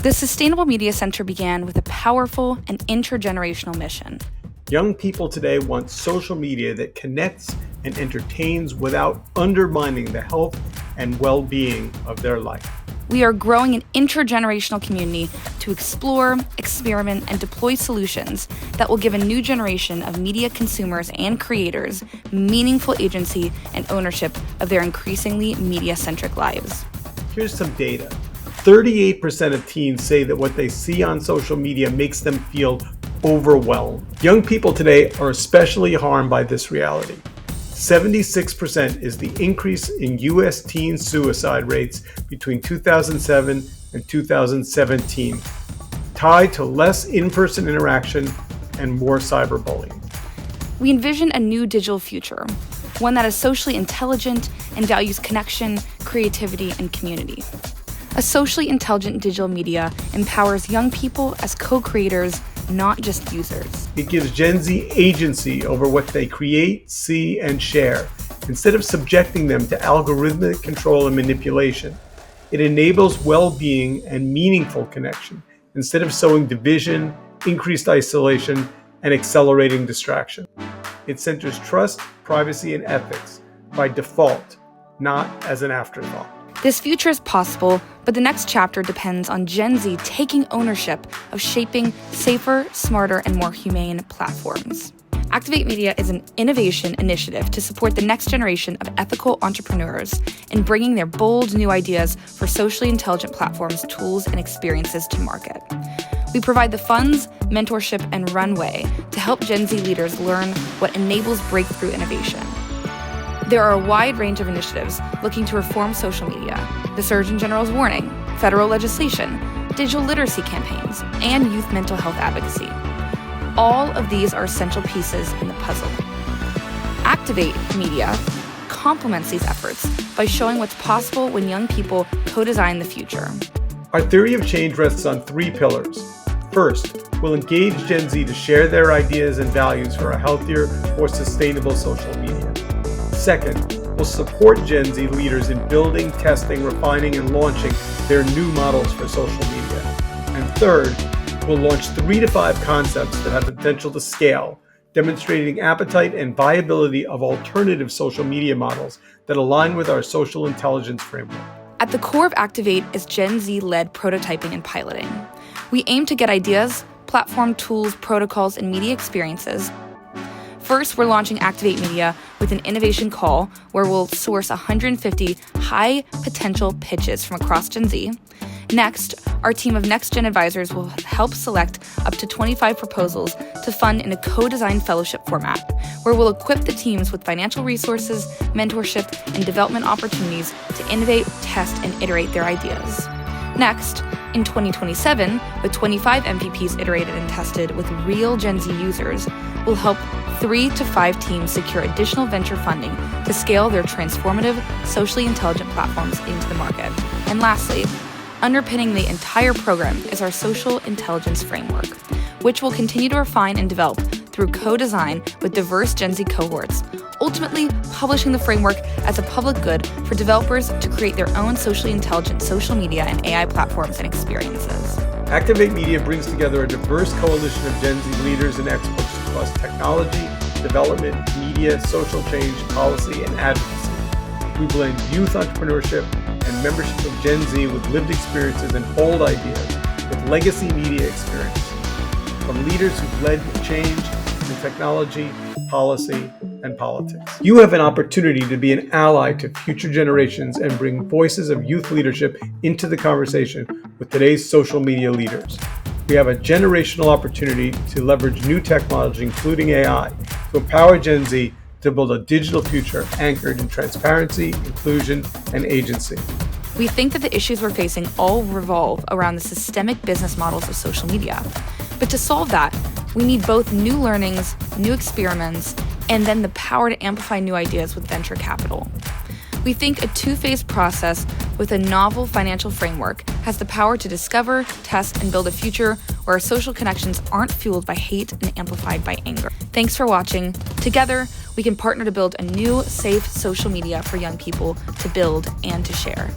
The Sustainable Media Center began with a powerful and intergenerational mission. Young people today want social media that connects and entertains without undermining the health and well-being of their life. We are growing an intergenerational community to explore, experiment, and deploy solutions that will give a new generation of media consumers and creators meaningful agency and ownership of their increasingly media-centric lives. Here's some data. 38% of teens say that what they see on social media makes them feel overwhelmed. Young people today are especially harmed by this reality. 76% is the increase in U.S. teen suicide rates between 2007 and 2017, tied to less in-person interaction and more cyberbullying. We envision a new digital future, one that is socially intelligent and values connection, creativity, and community. A socially intelligent digital media empowers young people as co-creators, not just users. It gives Gen Z agency over what they create, see, and share. Instead of subjecting them to algorithmic control and manipulation, it enables well-being and meaningful connection instead of sowing division, increased isolation, and accelerating distraction. It centers trust, privacy, and ethics by default, not as an afterthought. This future is possible, but the next chapter depends on Gen Z taking ownership of shaping safer, smarter, and more humane platforms. Activate Media is an innovation initiative to support the next generation of ethical entrepreneurs in bringing their bold new ideas for socially intelligent platforms, tools, and experiences to market. We provide the funds, mentorship, and runway to help Gen Z leaders learn what enables breakthrough innovation. There are a wide range of initiatives looking to reform social media, the Surgeon General's warning, federal legislation, digital literacy campaigns, and youth mental health advocacy. All of these are essential pieces in the puzzle. Activate Media complements these efforts by showing what's possible when young people co-design the future. Our theory of change rests on 3 pillars. First, we'll engage Gen Z to share their ideas and values for a healthier, more sustainable social media. Second, we'll support Gen Z leaders in building, testing, refining, and launching their new models for social media. And third, we'll launch 3 to 5 concepts that have the potential to scale, demonstrating appetite and viability of alternative social media models that align with our social intelligence framework. At the core of Activate is Gen Z-led prototyping and piloting. We aim to get ideas, platform tools, protocols, and media experiences. First, we're launching Activate Media with an innovation call where we'll source 150 high-potential pitches from across Gen Z. Next, our team of next-gen advisors will help select up to 25 proposals to fund in a co-design fellowship format, where we'll equip the teams with financial resources, mentorship, and development opportunities to innovate, test, and iterate their ideas. Next, in 2027, with 25 MVPs iterated and tested with real Gen Z users, we'll help 3 to 5 teams secure additional venture funding to scale their transformative, socially intelligent platforms into the market. And lastly, underpinning the entire program is our social intelligence framework, which we'll continue to refine and develop through co-design with diverse Gen Z cohorts, ultimately publishing the framework as a public good for developers to create their own socially intelligent social media and AI platforms and experiences. Activate Media brings together a diverse coalition of Gen Z leaders and experts across technology, development, media, social change, policy, and advocacy. We blend youth entrepreneurship and membership of Gen Z with lived experiences and bold ideas with legacy media experience. From leaders who've led change in technology, policy, and politics. You have an opportunity to be an ally to future generations and bring voices of youth leadership into the conversation with today's social media leaders. We have a generational opportunity to leverage new technology, including AI, to empower Gen Z to build a digital future anchored in transparency, inclusion, and agency. We think that the issues we're facing all revolve around the systemic business models of social media. But to solve that, we need both new learnings, new experiments, and then the power to amplify new ideas with venture capital. We think a 2-phase process with a novel financial framework has the power to discover, test, and build a future where our social connections aren't fueled by hate and amplified by anger. Thanks for watching. Together, we can partner to build a new, safe social media for young people to build and to share.